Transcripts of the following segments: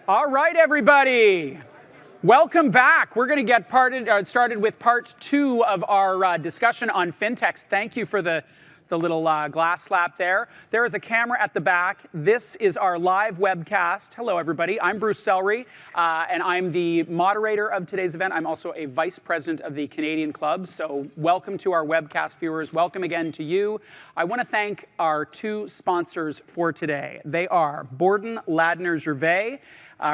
All right, everybody. Welcome back. We're going to get started with part 2 of our discussion on fintechs. Thank you for the little glass slap there. There is a camera at the back. This is our live webcast. Hello, everybody. I'm Bruce Sellery, and I'm the moderator of today's event. I'm also a vice president of the Canadian Club, so welcome to our webcast viewers. Welcome again to you. I want to thank our 2 sponsors for today. They are Borden Ladner Gervais,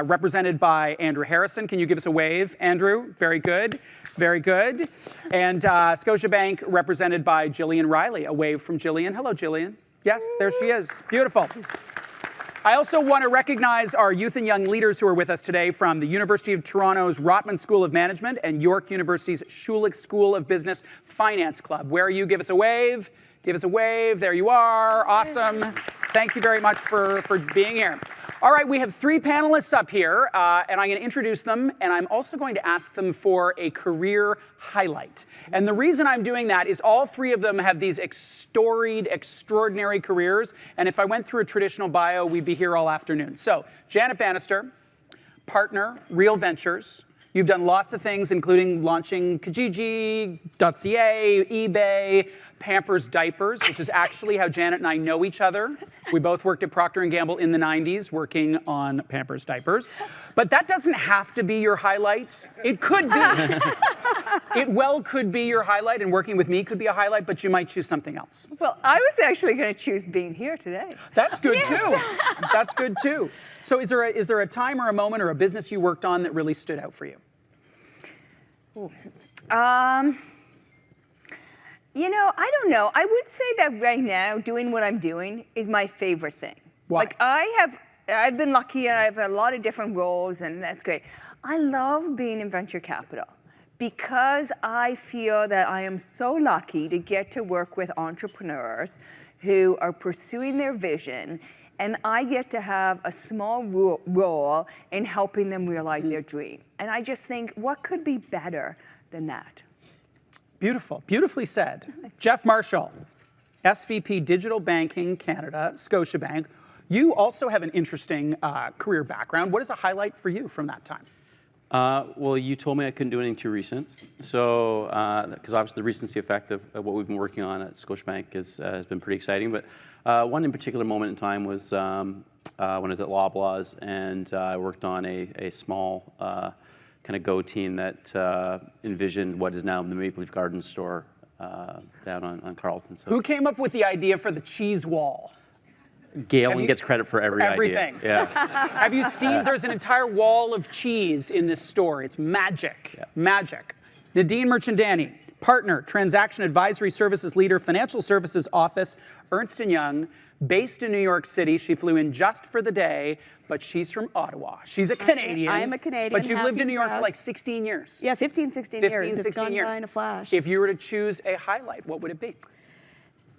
represented by Andrew Harrison. Can you give us a wave, Andrew? Very good. Very good. And Scotiabank, represented by Jillian Riley. A wave from Jillian. Hello, Jillian. Yes, there she is. Beautiful. I also want to recognize our youth and young leaders who are with us today from the University of Toronto's Rotman School of Management and York University's Schulich School of Business Finance Club. Where are you? Give us a wave. Give us a wave. There you are. Awesome. Thank you very much for being here. All right, we have 3 panelists up here, and I'm going to introduce them, and I'm also going to ask them for a career highlight. And the reason I'm doing that is all 3 of them have these storied, extraordinary careers, and if I went through a traditional bio, we'd be here all afternoon. So, Janet Bannister, partner, Real Ventures. You've done lots of things, including launching Kijiji.ca, eBay, Pampers Diapers, which is actually how Janet and I know each other. We both worked at Procter & Gamble in the 90s, working on Pampers Diapers. But that doesn't have to be your highlight. It could be. It well could be your highlight, and working with me could be a highlight, but you might choose something else. Well, I was actually going to choose being here today. That's good, too. That's good, too. So is there a time or a moment or a business you worked on that really stood out for you? You know, I don't know. I would say that right now, doing what I'm doing is my favorite thing. Why? Like, I've been lucky, and I've had a lot of different roles, and that's great. I love being in venture capital because I feel that I am so lucky to get to work with entrepreneurs who are pursuing their vision, and I get to have a small role in helping them realize their dream. And I just think, what could be better than that? Beautiful. Beautifully said. Jeff Marshall, SVP Digital Banking Canada, Scotiabank. You also have an interesting career background. What is a highlight for you from that time? Well, you told me I couldn't do anything too recent. So, because obviously the recency effect of what we've been working on at Scotiabank has been pretty exciting. But one in particular moment in time was when I was at Loblaws, and I worked on a small kind of Go team that envisioned what is now the Maple Leaf Garden store down on Carleton. So who came up with the idea for the cheese wall? Galen gets credit for everything. Idea. Yeah. Have you seen, there's an entire wall of cheese in this store. It's magic. Yeah. Magic. Nadine Mirchandani, partner, transaction advisory services leader, financial services office, Ernst & Young, based in New York City. She flew in just for the day, but she's from Ottawa. She's a Canadian. I am a Canadian. But you've lived in New York for like 16 years. Yeah, 15, 16 years. It's gone by in a flash. If you were to choose a highlight, what would it be?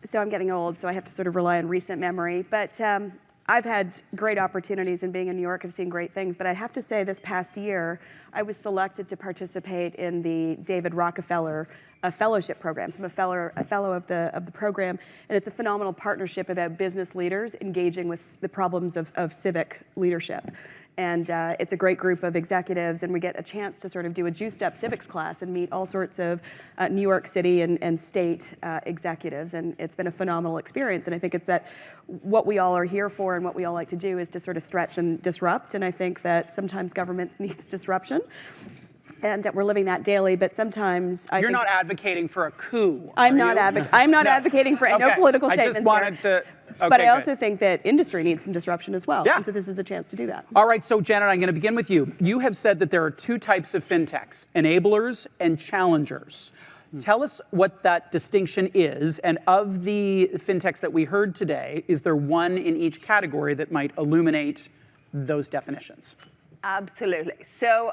So I'm getting old, so I have to sort of rely on recent memory. But I've had great opportunities in being in New York. I've seen great things. But I have to say, this past year, I was selected to participate in the David Rockefeller fellowship program. So I'm a fellow of the program, and it's a phenomenal partnership about business leaders engaging with the problems of civic leadership. And it's a great group of executives, and we get a chance to sort of do a juiced up civics class and meet all sorts of New York City and state executives, and it's been a phenomenal experience. And I think it's that what we all are here for and what we all like to do is to sort of stretch and disrupt, and I think that sometimes governments needs disruption. And we're living that daily, but sometimes You're not advocating for a coup. I'm not advocating for no political statements. I just wanted to. Okay, but I also think that industry needs some disruption as well. Yeah. And so this is a chance to do that. All right, so Janet, I'm going to begin with you. You have said that there are 2 types of fintechs, enablers and challengers. Tell us what that distinction is, and of the fintechs that we heard today, is there one in each category that might illuminate those definitions? Absolutely. So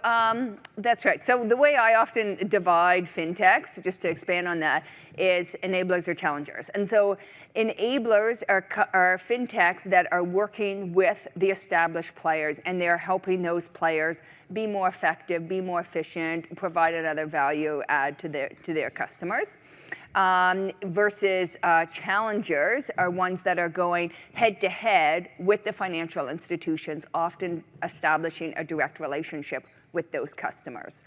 that's right. So the way I often divide fintechs, just to expand on that, is enablers or challengers. And so enablers are fintechs that are working with the established players, and they're helping those players be more effective, be more efficient, provide another value add to their customers. versus challengers are ones that are going head to head with the financial institutions, often establishing a direct relationship with those customers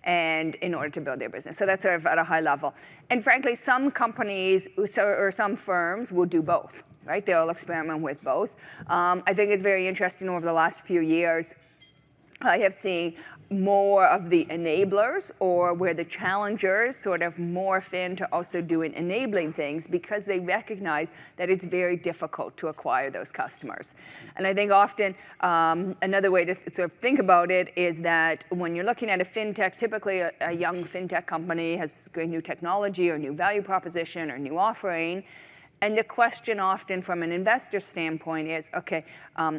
and in order to build their business. So that's sort of at a high level. And frankly, some companies or some firms will do both, right? They'll experiment with both. I think it's very interesting over the last few years, I have seen more of the enablers, or where the challengers sort of morph into also doing enabling things because they recognize that it's very difficult to acquire those customers. And I think often another way to sort of think about it is that when you're looking at a fintech, typically a young fintech company has great new technology or new value proposition or new offering. And the question often from an investor standpoint is, okay,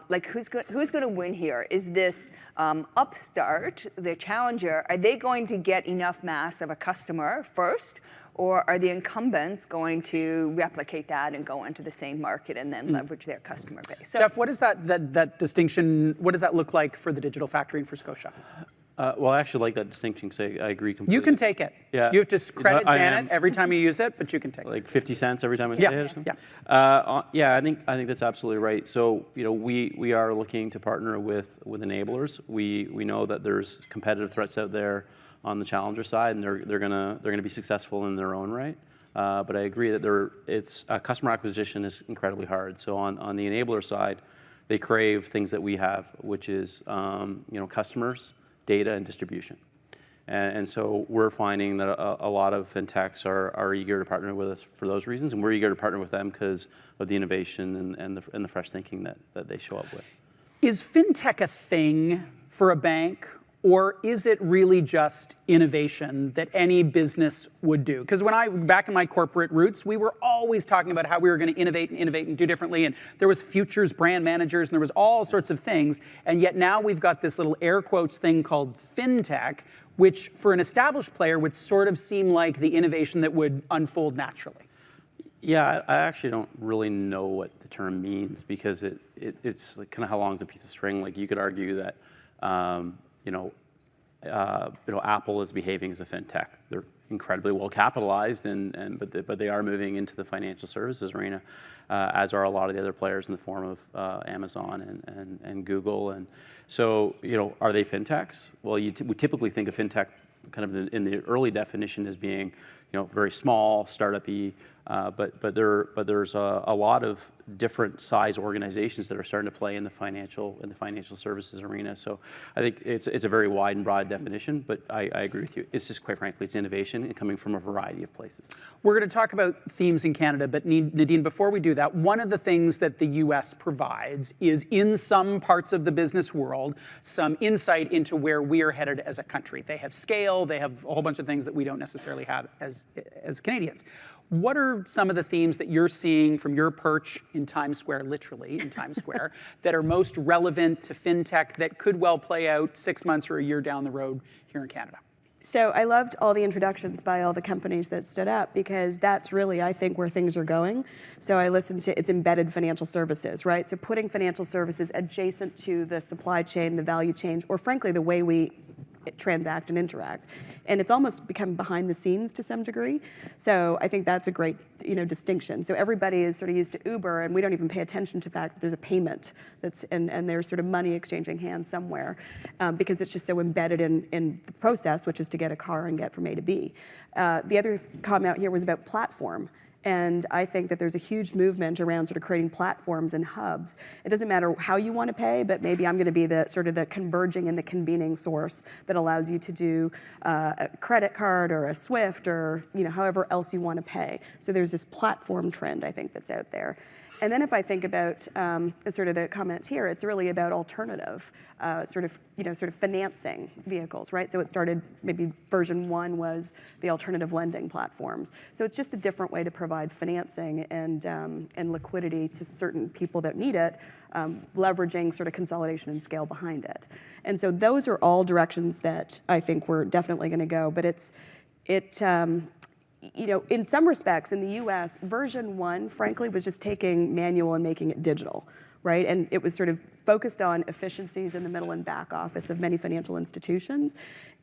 like who's going to win here? Is this upstart, the challenger, are they going to get enough mass of a customer first? Or are the incumbents going to replicate that and go into the same market and then leverage their customer base? So, Jeff, what is that distinction, what does that look like for the digital factory and for Scotia? Well, I actually like that distinction because I agree completely. You can take it. Yeah. You have to credit I Janet am. every time you use it, but you can take it. Like 50 cents every time I say Yeah, it or something? yeah. Yeah, I think that's absolutely right. So, we are looking to partner with enablers. We know that there's competitive threats out there on the challenger side, and they're gonna be successful in their own right. But I agree that customer acquisition is incredibly hard. So on the enabler side, they crave things that we have, which is customers, data, and distribution. And so we're finding that a lot of fintechs are eager to partner with us for those reasons, and we're eager to partner with them because of the innovation and the fresh thinking that they show up with. Is fintech a thing for a bank, or is it really just innovation that any business would do? Because back in my corporate roots, we were always talking about how we were going to innovate and do differently, and there was futures brand managers, and there was all sorts of things, and yet now we've got this little air quotes thing called fintech, which for an established player would sort of seem like the innovation that would unfold naturally. Yeah, I actually don't really know what the term means because it's like kind of how long is a piece of string. Like you could argue that Apple is behaving as a fintech. They're incredibly well capitalized, but they are moving into the financial services arena, as are a lot of the other players in the form of Amazon and Google. And so, are they fintechs? Well, we typically think of fintech kind of in the early definition as being, very small, startup-y, but there's a lot of different size organizations that are starting to play in the financial services arena. So I think it's a very wide and broad definition, but I agree with you. It's just, quite frankly, it's innovation and coming from a variety of places. We're going to talk about themes in Canada, but Nadine, before we do that, one of the things that the US provides is, in some parts of the business world, some insight into where we are headed as a country. They have scale, they have a whole bunch of things that we don't necessarily have as Canadians. What are some of the themes that you're seeing from your perch in Times Square, literally in Times Square, that are most relevant to fintech that could well play out 6 months or a year down the road here in Canada? So I loved all the introductions by all the companies that stood up, because that's really, I think, where things are going. So I listened to, it's embedded financial services, right? So putting financial services adjacent to the supply chain, the value chain, or frankly, the way we transact and interact. And it's almost become behind the scenes to some degree. So I think that's a great distinction. So everybody is sort of used to Uber, and we don't even pay attention to the fact that there's a payment that's and there's sort of money exchanging hands somewhere, because it's just so embedded in the process, which is to get a car and get from A to B. The other comment out here was about platform. And I think that there's a huge movement around sort of creating platforms and hubs. It doesn't matter how you want to pay, but maybe I'm going to be the sort of the converging and the convening source that allows you to do a credit card or a SWIFT or however else you want to pay. So there's this platform trend, I think, that's out there. And then if I think about sort of the comments here, it's really about alternative, sort of financing vehicles, right? So it started, maybe version 1 was the alternative lending platforms. So it's just a different way to provide financing and liquidity to certain people that need it, leveraging sort of consolidation and scale behind it. And so those are all directions that I think we're definitely going to go. But in some respects, in the US, version 1, frankly, was just taking manual and making it digital, right? And it was sort of focused on efficiencies in the middle and back office of many financial institutions,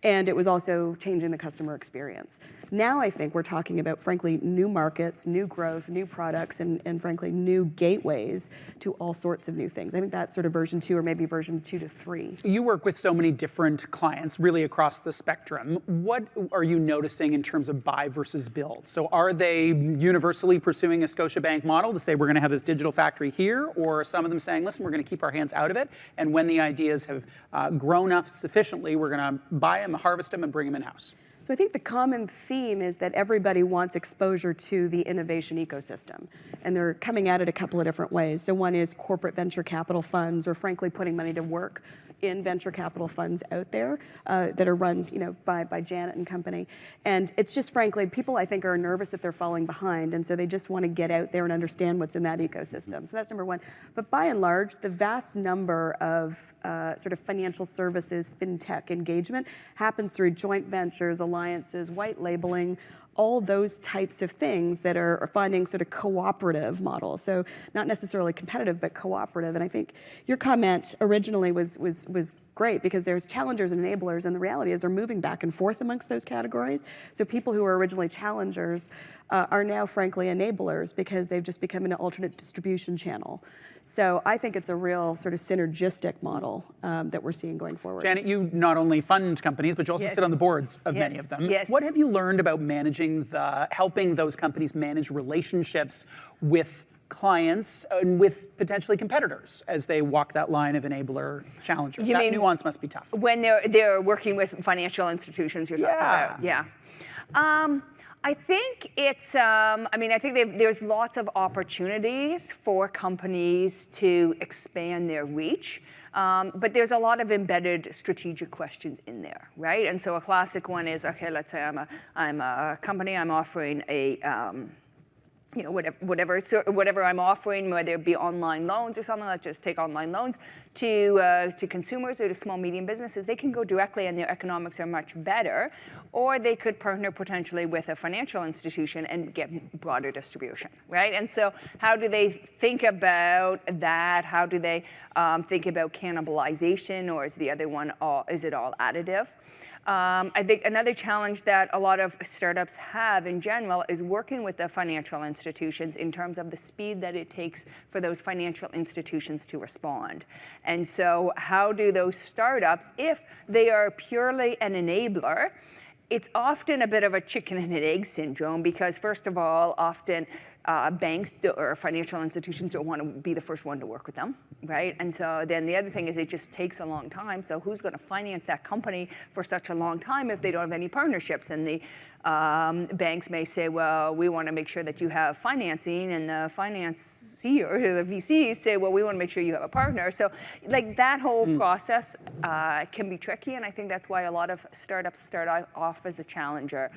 and it was also changing the customer experience. Now I think we're talking about, frankly, new markets, new growth, new products, and frankly, new gateways to all sorts of new things. I think that's sort of version 2 or maybe version 2 to 3. You work with so many different clients, really across the spectrum. What are you noticing in terms of buy versus build? So are they universally pursuing a Scotiabank model to say we're going to have this digital factory here, or are some of them saying, listen, we're going to keep our hands out of it, and when the ideas have grown up sufficiently, we're going to buy them, harvest them, and bring them in-house? So I think the common theme is that everybody wants exposure to the innovation ecosystem, and they're coming at it a couple of different ways. So one is corporate venture capital funds, or frankly putting money to work in venture capital funds out there that are run, by Janet and company. And it's just, frankly, people I think are nervous that they're falling behind, and so they just want to get out there and understand what's in that ecosystem. So that's number one. But by and large, the vast number of sort of financial services, fintech engagement happens through joint ventures, alliances, white labeling, all those types of things that are finding sort of cooperative models. So not necessarily competitive, but cooperative. And I think your comment originally was great, because there's challengers and enablers, and the reality is they're moving back and forth amongst those categories. So people who were originally challengers are now, frankly, enablers, because they've just become an alternate distribution channel. So I think it's a real sort of synergistic model that we're seeing going forward. Janet, you not only fund companies, but you also sit on the boards of many of them. Yes. What have you learned about helping those companies manage relationships with clients and with potentially competitors as they walk that line of enabler challenger? You that mean nuance must be tough. When they're working with financial institutions, you're talking about? Yeah. I think it's, I think there's lots of opportunities for companies to expand their reach, but there's a lot of embedded strategic questions in there, right? And so a classic one is, okay, let's say I'm a company, I'm offering a, whatever I'm offering, whether it be online loans or something, let's just take online loans to consumers or to small, medium businesses. They can go directly and their economics are much better, or they could partner potentially with a financial institution and get broader distribution, right? And so how do they think about that? How do they think about cannibalization, or is the other one is it all additive? I think another challenge that a lot of startups have in general is working with the financial institutions in terms of the speed that it takes for those financial institutions to respond. And so how do those startups, if they are purely an enabler, it's often a bit of a chicken and an egg syndrome, because first of all, often banks or financial institutions don't want to be the first one to work with them, right? And so then the other thing is it just takes a long time. So who's going to finance that company for such a long time if they don't have any partnerships? And the banks may say, well, we want to make sure that you have financing, and the financier or the VCs say, well, we want to make sure you have a partner. So like that whole process can be tricky, and I think that's why a lot of startups start off as a challenger,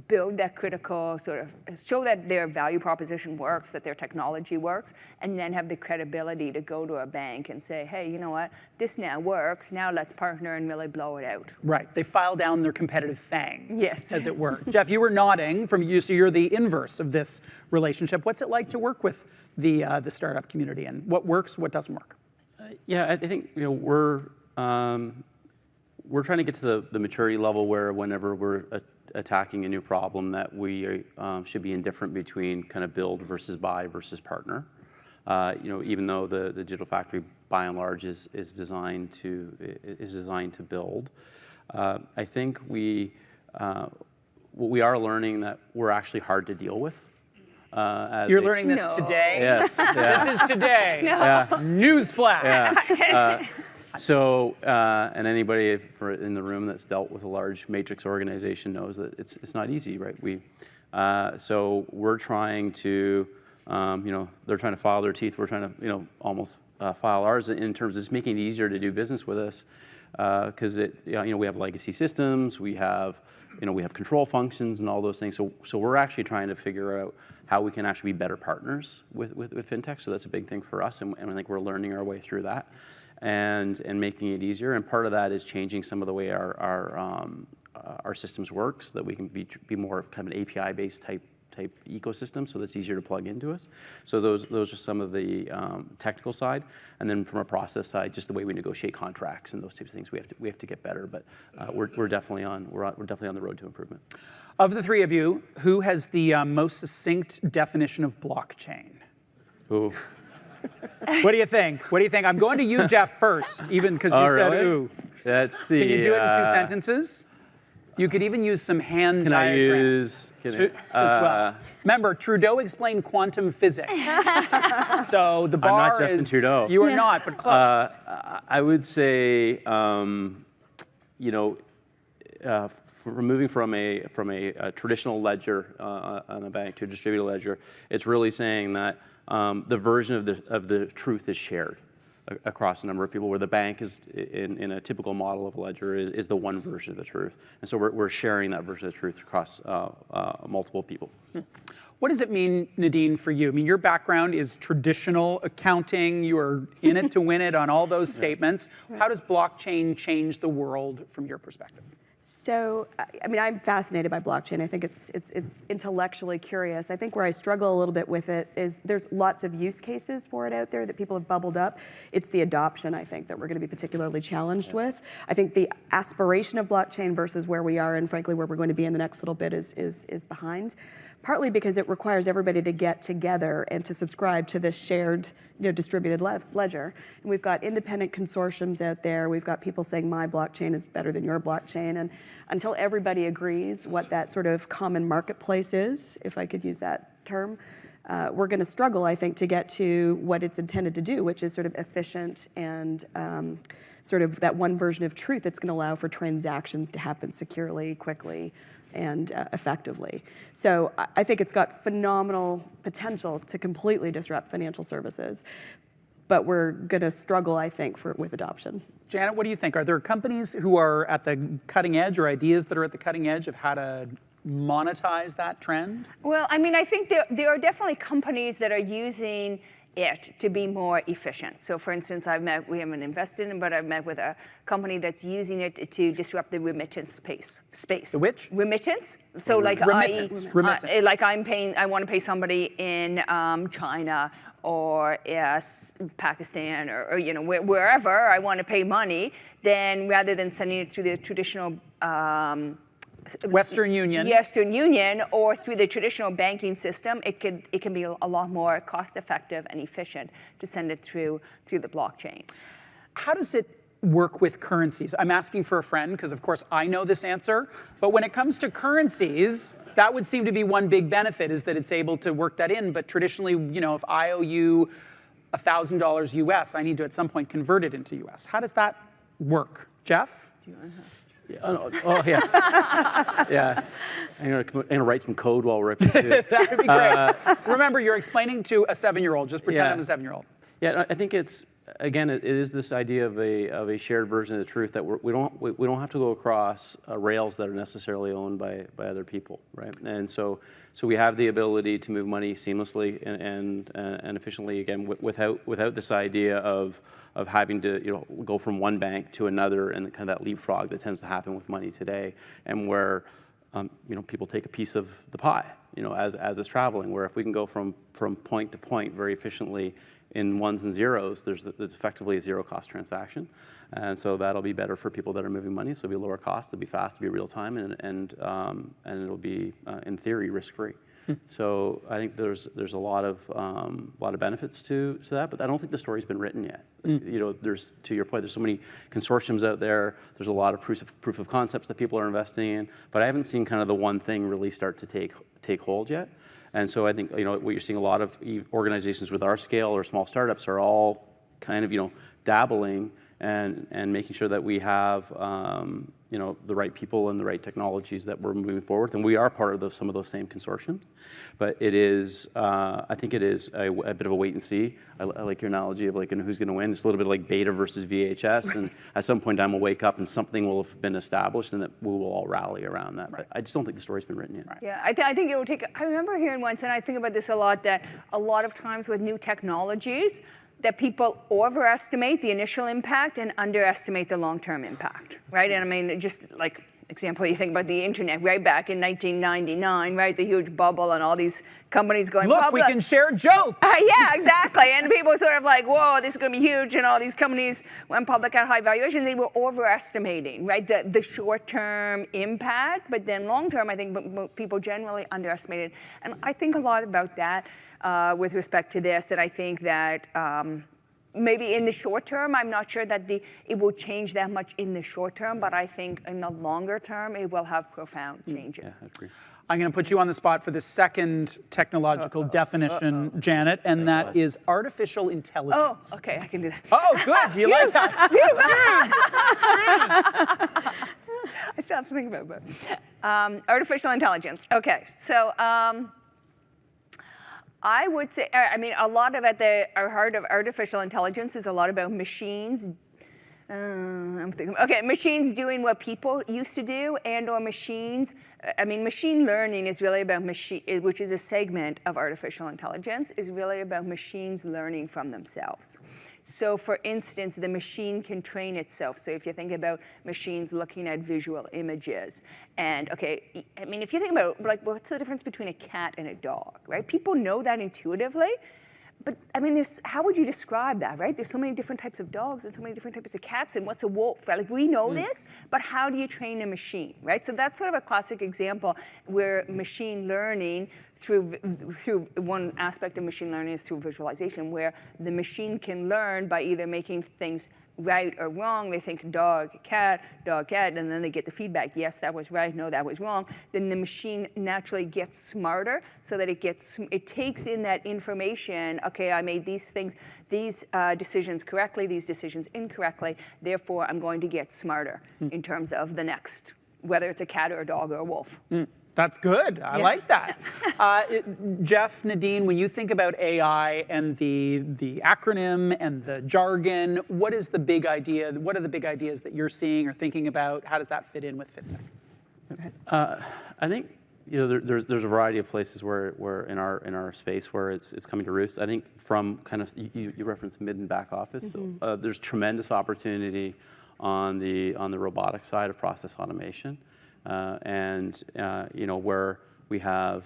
build that critical sort of, show that their value proposition works, that their technology works, and then have the credibility to go to a bank and say, hey, you know what, this now works, now let's partner and really blow it out. Right, they file down their competitive fangs, yes, as it were. Jeff, you were nodding from you, so you're the inverse of this relationship. What's it like to work with the startup community, and what works, what doesn't work? Yeah, I think we're trying to get to the maturity level where whenever we're attacking a new problem, that we should be indifferent between kind of build versus buy versus partner. Even though the digital factory by and large is designed to build, I think what we are learning that we're actually hard to deal with. You're learning this today? Yes. Yeah. This is today. No. Yeah. Newsflash. Yeah. So, and anybody in the room that's dealt with a large matrix organization knows that it's not easy, right? So we're trying to, they're trying to file their teeth. We're trying to, almost file ours in terms of just making it easier to do business with us, because we have legacy systems, we have control functions and all those things. So we're actually trying to figure out how we can actually be better partners with fintech. So that's a big thing for us, and I think we're learning our way through that. And making it easier, and part of that is changing some of the way our systems work, so that we can be more kind of an API-based type type ecosystem, so that's easier to plug into us. So those are some of the technical side, and then from a process side, just the way we negotiate contracts and those types of things, we have to get better. But we're definitely on the road to improvement. Of the three of you, who has the most succinct definition of blockchain? Ooh. What do you think? What do you think? I'm going to you, Jeff, first, even because you said really? ooh. That's the. Can you do it in 2 sentences? You could even use some hand Can I diagrams use? as well. Remember, Trudeau explained quantum physics. So the bar I'm not Justin Trudeau. You are not, but close. I would say, for moving from a traditional ledger on a bank to a distributed ledger, it's really saying that the version of the truth is shared across a number of people, where the bank is in a typical model of a ledger is the one version of the truth, and so we're sharing that version of the truth across multiple people. What does it mean, Nadine, for you? I mean, your background is traditional accounting. You are in it to win it on all those statements. How does blockchain change the world from your perspective? So, I mean, I'm fascinated by blockchain. I think it's intellectually curious. I think where I struggle a little bit with it is there's lots of use cases for it out there that people have bubbled up. It's the adoption, I think, that we're going to be particularly challenged with. I think the aspiration of blockchain versus where we are and frankly where we're going to be in the next little bit is behind. Partly because it requires everybody to get together and to subscribe to this shared, distributed ledger. And we've got independent consortiums out there. We've got people saying my blockchain is better than your blockchain. And until everybody agrees what that sort of common marketplace is, if I could use that term, we're going to struggle, I think, to get to what it's intended to do, which is sort of efficient and sort of that one version of truth that's going to allow for transactions to happen securely, quickly, and effectively. So I think it's got phenomenal potential to completely disrupt financial services, but we're going to struggle, I think, with adoption. Janet, what do you think? Are there companies who are at the cutting edge or ideas that are at the cutting edge of how to monetize that trend? Well, I mean, I think there are definitely companies that are using it to be more efficient. So for instance, we haven't invested in, but I've met with a company that's using it to disrupt the remittance space. The which? Remittance. So like Remittance. Like I want to pay somebody in China or Pakistan or wherever I want to pay money, then rather than sending it through the traditional Western Union. Western Union, or through the traditional banking system, it can be a lot more cost-effective and efficient to send it through the blockchain. How does it work with currencies? I'm asking for a friend because, of course, I know this answer. But when it comes to currencies, that would seem to be one big benefit, is that it's able to work that in. But traditionally, if I owe you $1,000 US, I need to at some point convert it into US. How does that work? Jeff? Do you want to? Oh yeah, yeah. I'm gonna write some code while we're up here. That would be great. Remember, you're explaining to a 7-year-old. Just pretend I'm a 7-year-old. Yeah, I think it is this idea of a shared version of the truth that we don't have to go across rails that are necessarily owned by other people, right? And so we have the ability to move money seamlessly and efficiently, again, without this idea of having to go from one bank to another, and kind of that leapfrog that tends to happen with money today, and where people take a piece of the pie, as it's traveling. Where if we can go from point to point very efficiently in ones and zeros, there's effectively a zero-cost transaction, and so that'll be better for people that are moving money. So it'll be lower cost, it'll be fast, it'll be real time, and it'll be in theory risk-free. So I think there's a lot of benefits to that, but I don't think the story's been written yet. There's, to your point, there's so many consortiums out there. There's a lot of proof of concepts that people are investing in, but I haven't seen kind of the one thing really start to take hold yet. And so I think what you're seeing a lot of organizations with our scale or small startups are all kind of dabbling and making sure that we have the right people and the right technologies that we're moving forward. And we are part of some of those same consortiums, but it is I think it is a bit of a wait and see. I like your analogy of who's going to win. It's a little bit like beta versus VHS, right. And at some point in time we'll wake up and something will have been established, and that we will all rally around that. Right. But I just don't think the story's been written yet. Right. Yeah, I think it will take. I remember hearing once, and I think about this a lot, that a lot of times with new technologies, that people overestimate the initial impact and underestimate the long-term impact, right? And I mean, just like example, you think about the internet, right back in 1999, right? The huge bubble and all these companies going Look, public. we can share jokes. Yeah, exactly. And people sort of like, whoa, this is going to be huge. And all these companies went public at high valuation. They were overestimating, right, the short-term impact. But then long-term, I think people generally underestimated. And I think a lot about that with respect to this, that I think that maybe in the short term, I'm not sure that it will change that much in the short term, but I think in the longer term, it will have profound changes. Yeah, I agree. I'm going to put you on the spot for the second technological definition, Janet, and that is artificial intelligence. Oh, okay, I can do that. Oh, good. You like that? I still have to think about it. Artificial intelligence. Okay, so I would say, I mean, a lot of at the heart of artificial intelligence is a lot about machines. I'm thinking, okay, machines doing what people used to do, and/or machines. I mean, machine learning is really about which is a segment of artificial intelligence, is really about machines learning from themselves. So for instance, the machine can train itself. So if you think about machines looking at visual images, and okay, I mean, if you think about like, what's the difference between a cat and a dog, right? People know that intuitively, but I mean, how would you describe that, right? There's so many different types of dogs and so many different types of cats, and what's a wolf? Like, we know this, but how do you train a machine, right? So that's sort of a classic example where machine learning through one aspect of machine learning is through visualization, where the machine can learn by either making things right or wrong. They think dog, cat, and then they get the feedback. Yes, that was right. No, that was wrong. Then the machine naturally gets smarter, so that it takes in that information. Okay, I made these decisions correctly, these decisions incorrectly. Therefore, I'm going to get smarter in terms of the next, whether it's a cat or a dog or a wolf. That's good. I like that. Jeff, Nadine, when you think about AI and the acronym and the jargon, what is the big idea? What are the big ideas that you're seeing or thinking about? How does that fit in with FinTech? I think there's a variety of places where in our space where it's coming to roost. I think from kind of you referenced mid and back office. So, there's tremendous opportunity on the robotic side of process automation. And where we have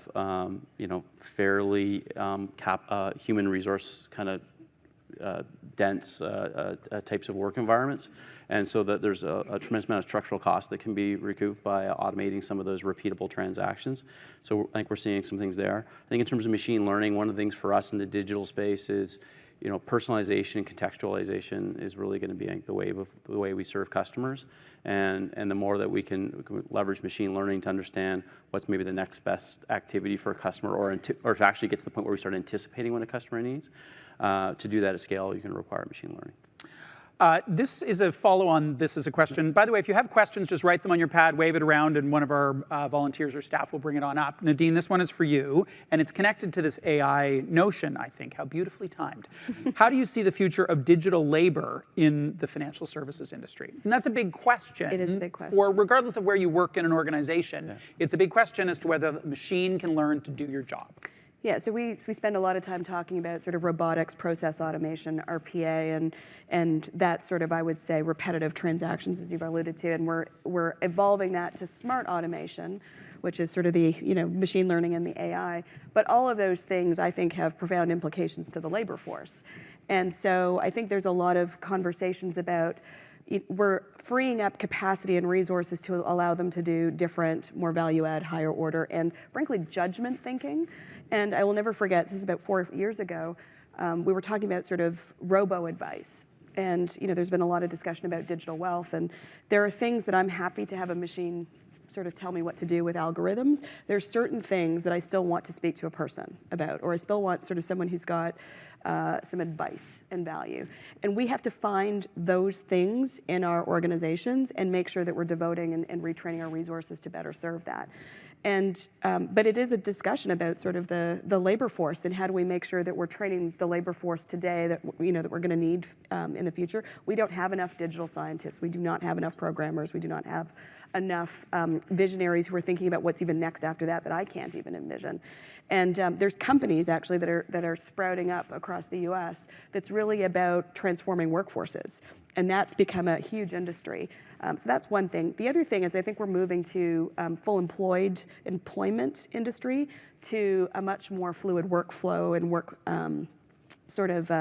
fairly human resource kind of dense types of work environments, and so that there's a tremendous amount of structural cost that can be recouped by automating some of those repeatable transactions. So I think we're seeing some things there. I think in terms of machine learning, one of the things for us in the digital space is personalization and contextualization is really going to be the way we serve customers, and the more that we can leverage machine learning to understand what's maybe the next best activity for a customer, or to actually get to the point where we start anticipating what a customer needs. To do that at scale, you can require machine learning. This is a follow-on. This is a question. By the way, if you have questions, just write them on your pad, wave it around, and one of our volunteers or staff will bring it on up. Nadine, this one is for you, and it's connected to this AI notion, I think. How beautifully timed. How do you see the future of digital labor in the financial services industry? And that's a big question. It is a big question. Regardless of where you work in an organization, it's a big question as to whether the machine can learn to do your job. Yeah, so we spend a lot of time talking about sort of robotics, process automation, RPA, and that sort of, I would say, repetitive transactions, as you've alluded to, and we're evolving that to smart automation, which is sort of the machine learning and the AI. But all of those things, I think, have profound implications to the labor force. And so I think there's a lot of conversations about we're freeing up capacity and resources to allow them to do different, more value-add, higher order, and frankly, judgment thinking. And I will never forget, this is about 4 years ago, we were talking about sort of robo-advice. And there's been a lot of discussion about digital wealth, and there are things that I'm happy to have a machine sort of tell me what to do with algorithms. There's certain things that I still want to speak to a person about, or I still want sort of someone who's got some advice and value. And we have to find those things in our organizations and make sure that we're devoting and retraining our resources to better serve that. And but it is a discussion about sort of the labor force and how do we make sure that we're training the labor force today that that we're going to need in the future. We don't have enough digital scientists. We do not have enough programmers. We do not have enough visionaries who are thinking about what's even next after that I can't even envision. And there's companies actually that are sprouting up across across the US that's really about transforming workforces. And that's become a huge industry. So that's one thing. The other thing is I think we're moving to full employment industry to a much more fluid workflow and work sort of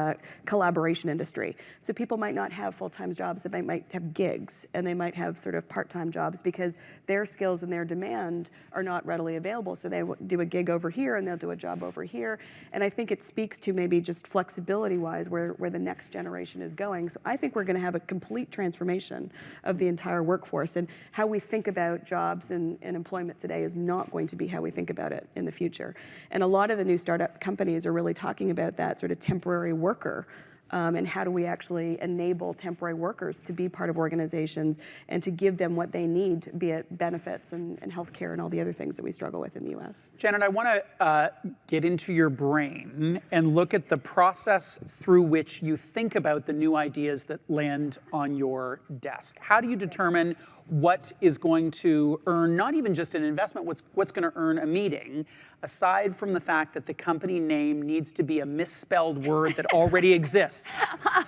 collaboration industry. So people might not have full-time jobs, they might have gigs, and they might have sort of part-time jobs because their skills and their demand are not readily available. So they do a gig over here and they'll do a job over here. And I think it speaks to maybe just flexibility-wise where the next generation is going. So I think we're going to have a complete transformation of the entire workforce, and how we think about jobs and employment today is not going to be how we think about it in the future. And a lot of the new startup companies are really talking about that sort of temporary worker, and how do we actually enable temporary workers to be part of organizations and to give them what they need, be it benefits and healthcare and all the other things that we struggle with in the US. Janet, I want to get into your brain and look at the process through which you think about the new ideas that land on your desk. How do you determine what is going to earn not even just an investment, what's going to earn a meeting, aside from the fact that the company name needs to be a misspelled word that already exists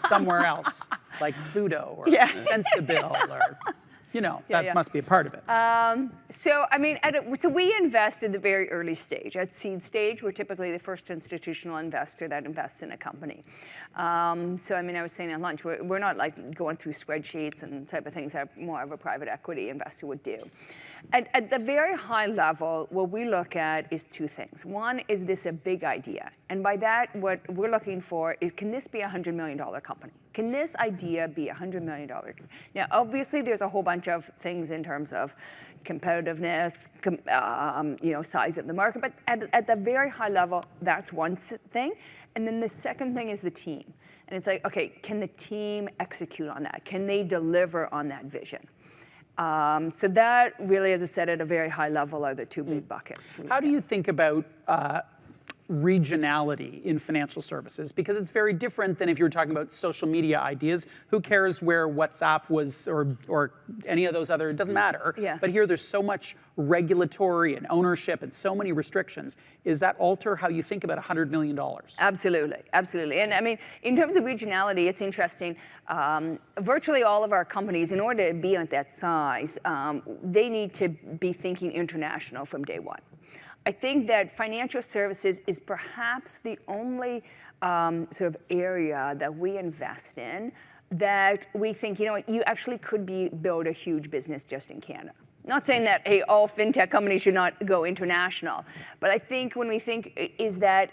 somewhere else, like Pluto or Sensibil, or, you know, that must be a part of it. So, I mean, so we invest in the very early stage. At seed stage, we're typically the first institutional investor that invests in a company. So, I mean, I was saying at lunch, we're not like going through spreadsheets and type of things that more of a private equity investor would do. At the very high level, what we look at is two things. One, is this a big idea? And by that, what we're looking for is, can this be a $100 million company? Can this idea be a $100 million? Now, obviously, there's a whole bunch of things in terms of competitiveness, you know, size of the market, but at the very high level, that's one thing. And then the second thing is the team. And it's like, okay, can the team execute on that? Can they deliver on that vision? So that really, as I said, at a very high level are the two big buckets. How do you think about regionality in financial services? Because it's very different than if you were talking about social media ideas. Who cares where WhatsApp was or any of those other, it doesn't matter. Yeah. But here there's so much regulatory and ownership and so many restrictions. Is that alter how you think about $100 million? Absolutely, absolutely. And I mean, in terms of regionality, it's interesting. Virtually all of our companies, in order to be at that size, they need to be thinking international from day one. I think that financial services is perhaps the only sort of area that we invest in that we think, you know what, you actually could build a huge business just in Canada. Not saying that, hey, all fintech companies should not go international, but I think when we think is that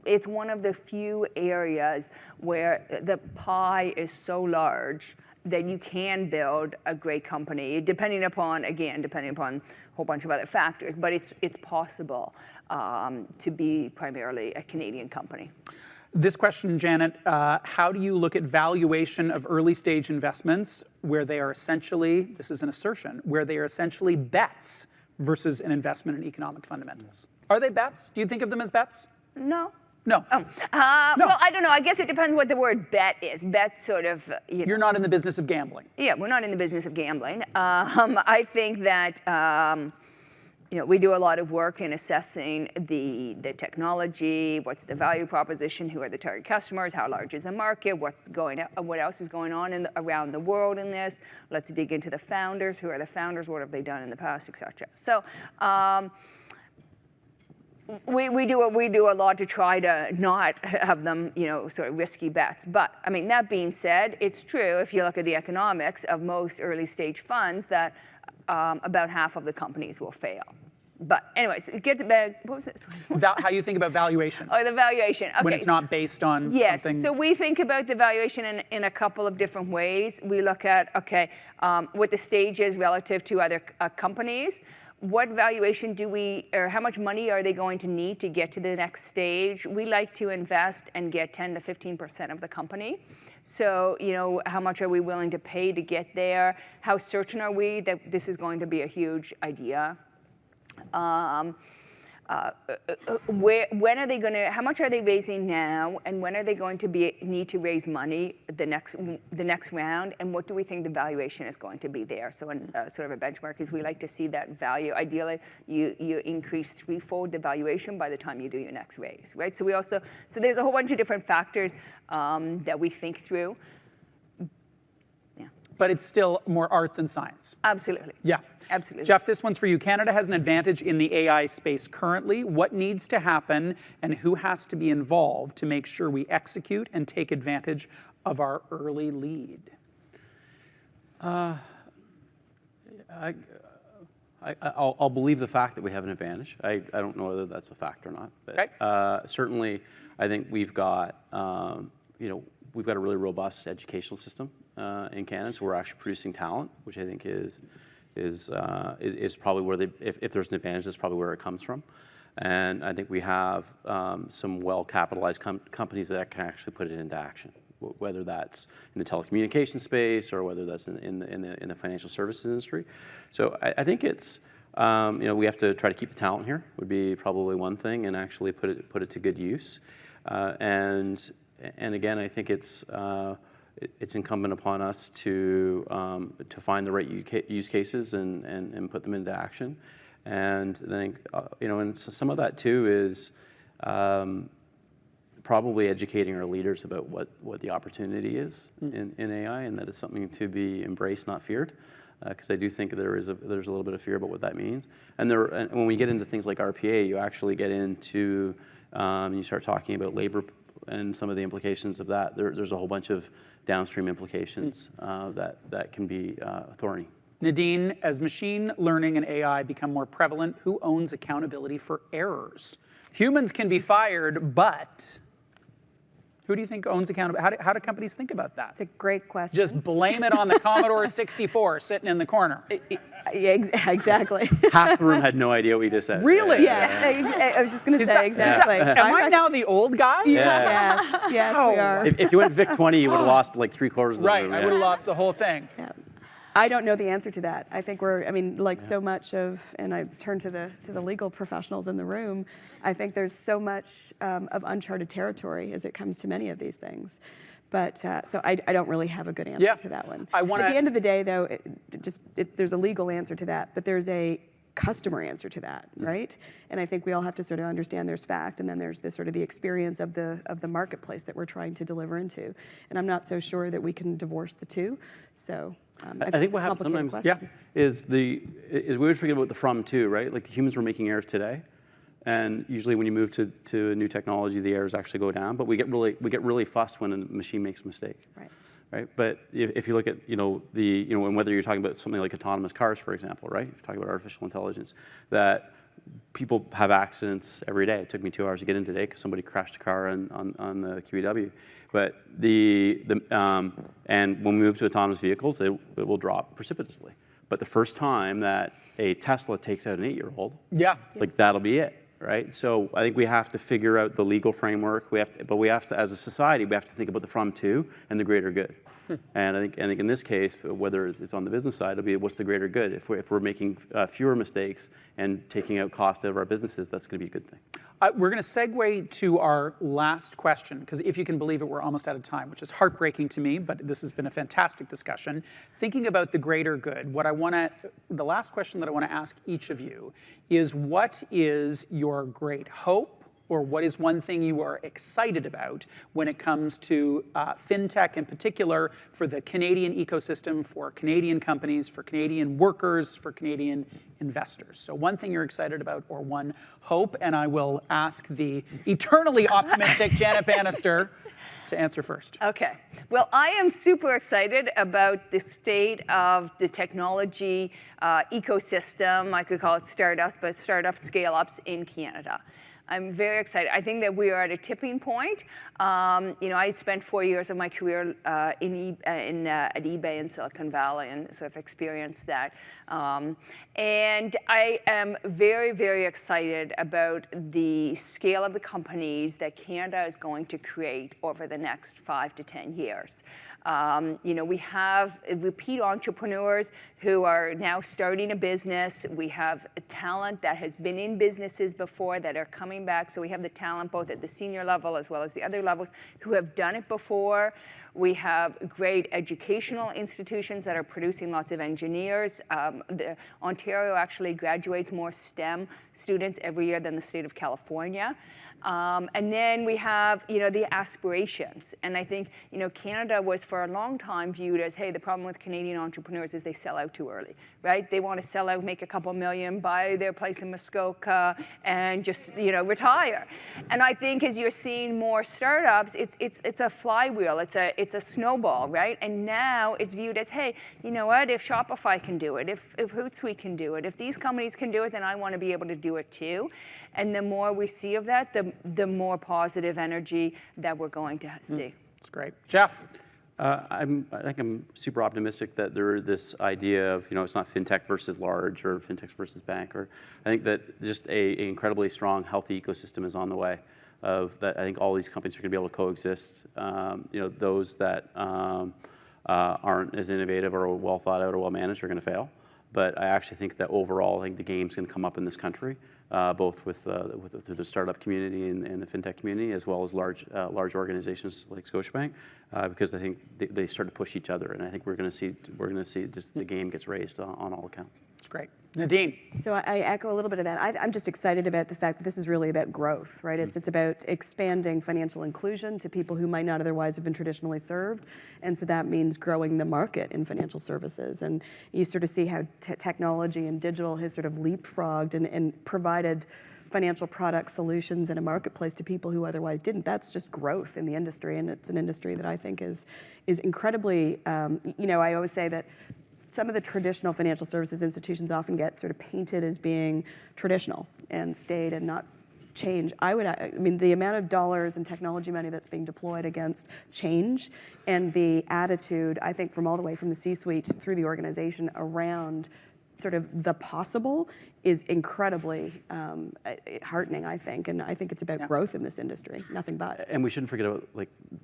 it's one of the few areas where the pie is so large that you can build a great company, depending upon a whole bunch of other factors, but it's possible to be primarily a Canadian company. This question, Janet, how do you look at valuation of early stage investments where they are essentially, this is an assertion, where they are essentially bets versus an investment in economic fundamentals? Are they bets? Do you think of them as bets? No. No. Oh. No. Well, I don't know. I guess it depends what the word bet is. Bet sort of, You're not in the business of gambling. Yeah, we're not in the business of gambling. I think that you know, we do a lot of work in assessing the technology, what's the value proposition, who are the target customers, how large is the market, what else is going on around the world in this. Let's dig into the founders. Who are the founders? What have they done in the past, et cetera. So. We do a lot to try to not have them, you know, sort of risky bets. But I mean, that being said, it's true if you look at the economics of most early stage funds that about half of the companies will fail. But anyways, get to bed. What was this? How you think about valuation? Oh, the valuation. Okay. When it's not based on something. Yes. So we think about the valuation in a couple of different ways. We look at what the stage is relative to other companies. What valuation or how much money are they going to need to get to the next stage? We like to invest and get 10 to 15% of the company. So, you know, how much are we willing to pay to get there? How certain are we that this is going to be a huge idea? when are they going to? How much are they raising now, and when are they going to need to raise money the next round? And what do we think the valuation is going to be there? So, sort of a benchmark is we like to see that value. Ideally, you increase threefold the valuation by the time you do your next raise, right? So there's a whole bunch of different factors that we think through. Yeah. But it's still more art than science. Absolutely. Yeah. Absolutely. Jeff, this one's for you. Canada has an advantage in the AI space currently. What needs to happen and who has to be involved to make sure we execute and take advantage of our early lead? I'll believe the fact that we have an advantage. I don't know whether that's a fact or not. But, okay. Certainly, I think we've got, we've got a really robust educational system in Canada. So we're actually producing talent, which I think is probably where if there's an advantage, that's probably where it comes from. And I think we have some well-capitalized companies that can actually put it into action, whether that's in the telecommunications space or whether that's in the financial services industry. So I think it's we have to try to keep the talent here would be probably one thing, and actually put it to good use. And again, I think it's incumbent upon us to find the right use cases and put them into action. And I think and so some of that too is probably educating our leaders about what the opportunity is in AI, and that it's something to be embraced, not feared. Because I do think there's a little bit of fear about what that means. And when we get into things like RPA, you actually get into you start talking about labor and some of the implications of that. There's a whole bunch of downstream implications that can be thorny. Nadine, as machine learning and AI become more prevalent, who owns accountability for errors? Humans can be fired, but who do you think owns accountability? How do companies think about that? It's a great question. Just blame it on the Commodore 64 sitting in the corner. Yeah, exactly. Half the room had no idea what we just said. Really? Yeah, I was just going to say exactly. Am I now the old guy? Yeah. Yes, Oh. we are. If you went Vic 20, you would have lost like 3/4 of the Right, room. I would have lost the whole thing. Yeah. I don't know the answer to that. I think so much of, and I turn to the legal professionals in the room, I think there's so much of uncharted territory as it comes to many of these things. But so I don't really have a good answer to that one. At the end of the day, though, there's a legal answer to that, but there's a customer answer to that, right? And I think we all have to sort of understand there's fact, and then there's this sort of the experience of the marketplace that we're trying to deliver into. And I'm not so sure that we can divorce the two. So I think what happens sometimes is we always forget about the from too, right? Like the humans were making errors today, and usually when you move to a new technology, the errors actually go down. But we get really fussed when a machine makes a mistake. Right. But if you look at and whether you're talking about something like autonomous cars, for example, right? If you're talking about artificial intelligence, that people have accidents every day. It took me 2 hours to get in today because somebody crashed a car on the QEW. But and when we move to autonomous vehicles, it will drop precipitously. But the first time that a Tesla takes out an 8-year-old, like that'll be it. Right, so I think we have to figure out the legal framework. But we have to, as a society, we have to think about the from to and the greater good. And I think in this case, whether it's on the business side, it'll be what's the greater good. If we're making fewer mistakes and taking out cost out of our businesses, that's going to be a good thing. We're going to segue to our last question, because if you can believe it, we're almost out of time, which is heartbreaking to me, but this has been a fantastic discussion. Thinking about the greater good, the last question that I want to ask each of you is, what is your great hope, or what is one thing you are excited about when it comes to fintech in particular, for the Canadian ecosystem, for Canadian companies, for Canadian workers, for Canadian investors? So one thing you're excited about, or one hope, and I will ask the eternally optimistic Janet Bannister to answer first. Okay. Well, I am super excited about the state of the technology ecosystem. I could call it startups, but startup scale-ups in Canada. I'm very excited. I think that we are at a tipping point. I spent 4 years of my career at eBay in Silicon Valley and sort of experienced that. And I am very, very excited about the scale of the companies that Canada is going to create over the next 5 to 10 years. We have repeat entrepreneurs who are now starting a business. We have talent that has been in businesses before that are coming back. So we have the talent both at the senior level as well as the other levels who have done it before. We have great educational institutions that are producing lots of engineers. Ontario actually graduates more STEM students every year than the state of California. And then we have, the aspirations. And I think, Canada was for a long time viewed as, hey, the problem with Canadian entrepreneurs is they sell out too early, right? They want to sell out, make a couple million, buy their place in Muskoka, and just, retire. And I think as you're seeing more startups, it's a flywheel, it's a snowball, right? And now it's viewed as, hey, you know what? If Shopify can do it, if Hootsuite can do it, if these companies can do it, then I want to be able to do it too. And the more we see of that, the more positive energy that we're going to see. That's great. Jeff? I think I'm super optimistic that this idea of, it's not fintech versus large or fintech versus bank. I think that just an incredibly strong, healthy ecosystem is on the way. I think all these companies are going to be able to coexist. Those that aren't as innovative or well thought out or well managed are going to fail. But I actually think that overall, I think the game's going to come up in this country, both through the startup community and the fintech community, as well as large organizations like Scotiabank, because I think they start to push each other, and I think we're going to see just the game gets raised on all accounts. That's great. Nadine? So I echo a little bit of that. I'm just excited about the fact that this is really about growth, right? It's about expanding financial inclusion to people who might not otherwise have been traditionally served. And so that means growing the market in financial services. And you sort of see how technology and digital has sort of leapfrogged and provided financial product solutions in a marketplace to people who otherwise didn't. That's just growth in the industry. And it's an industry that I think is incredibly, I always say that some of the traditional financial services institutions often get sort of painted as being traditional and staid and not change. The amount of dollars and technology money that's being deployed against change and the attitude, I think, from all the way from the C-suite through the organization around sort of the possible is incredibly heartening, I think. And I think it's about growth in this industry, nothing but. And we shouldn't forget about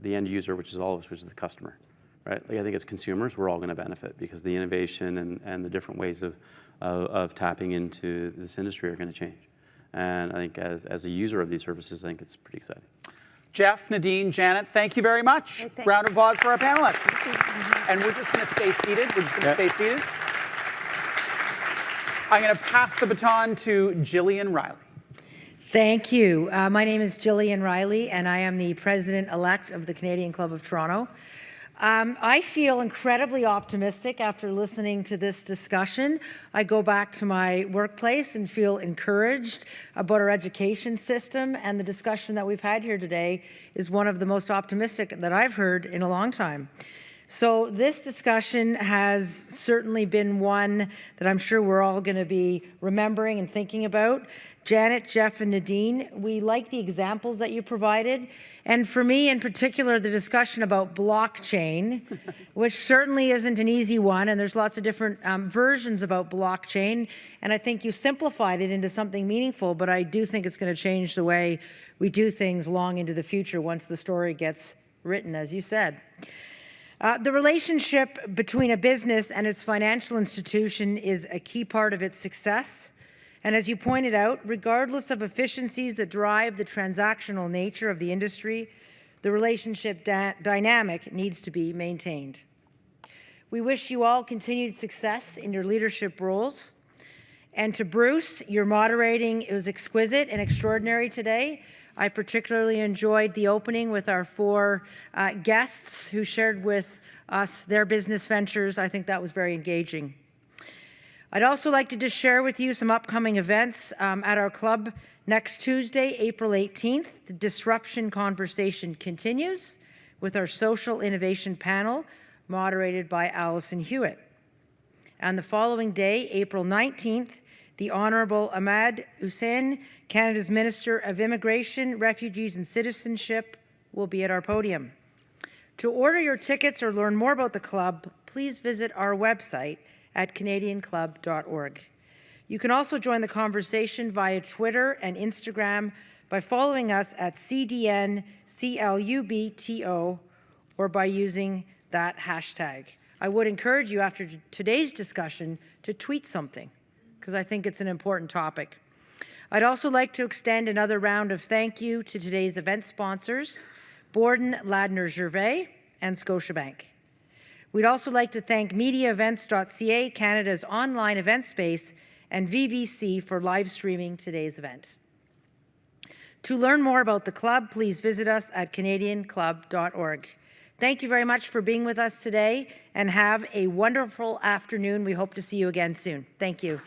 the end user, which is all of us, which is the customer. Right? I think as consumers, we're all going to benefit because the innovation and the different ways of tapping into this industry are going to change. And I think as a user of these services, I think it's pretty exciting. Jeff, Nadine, Janet, thank you very much. Hey, round of applause for our panelists. And we're just going to stay seated. I'm going to pass the baton to Jillian Riley. Thank you. My name is Jillian Riley, and I am the president-elect of the Canadian Club of Toronto. I feel incredibly optimistic after listening to this discussion. I go back to my workplace and feel encouraged about our education system, and the discussion that we've had here today is one of the most optimistic that I've heard in a long time. So this discussion has certainly been one that I'm sure we're all going to be remembering and thinking about. Janet, Jeff, and Nadine, we like the examples that you provided. And for me in particular, the discussion about blockchain, which certainly isn't an easy one, and there's lots of different versions about blockchain. And I think you simplified it into something meaningful, but I do think it's going to change the way we do things long into the future once the story gets written, as you said. The relationship between a business and its financial institution is a key part of its success. And as you pointed out, regardless of efficiencies that drive the transactional nature of the industry, the relationship dynamic needs to be maintained. We wish you all continued success in your leadership roles. And to Bruce, your moderating, it was exquisite and extraordinary today. I particularly enjoyed the opening with our 4 guests who shared with us their business ventures. I think that was very engaging. I'd also like to just share with you some upcoming events at our club. Next Tuesday, April 18th, the Disruption Conversation continues with our Social Innovation Panel, moderated by Alison Hewitt. And the following day, April 19th, The Honourable Ahmad Hussein, Canada's Minister of Immigration, Refugees and Citizenship, will be at our podium. To order your tickets or learn more about the club, please visit our website at canadianclub.org. You can also join the conversation via Twitter and Instagram by following us at CDNCLUBTO or by using that hashtag. I would encourage you after today's discussion to tweet something, because I think it's an important topic. I'd also like to extend another round of thank you to today's event sponsors, Borden Ladner Gervais and Scotiabank. We'd also like to thank MediaEvents.ca, Canada's online event space, and VVC for live streaming today's event. To learn more about the club, please visit us at canadianclub.org. Thank you very much for being with us today, and have a wonderful afternoon. We hope to see you again soon. Thank you.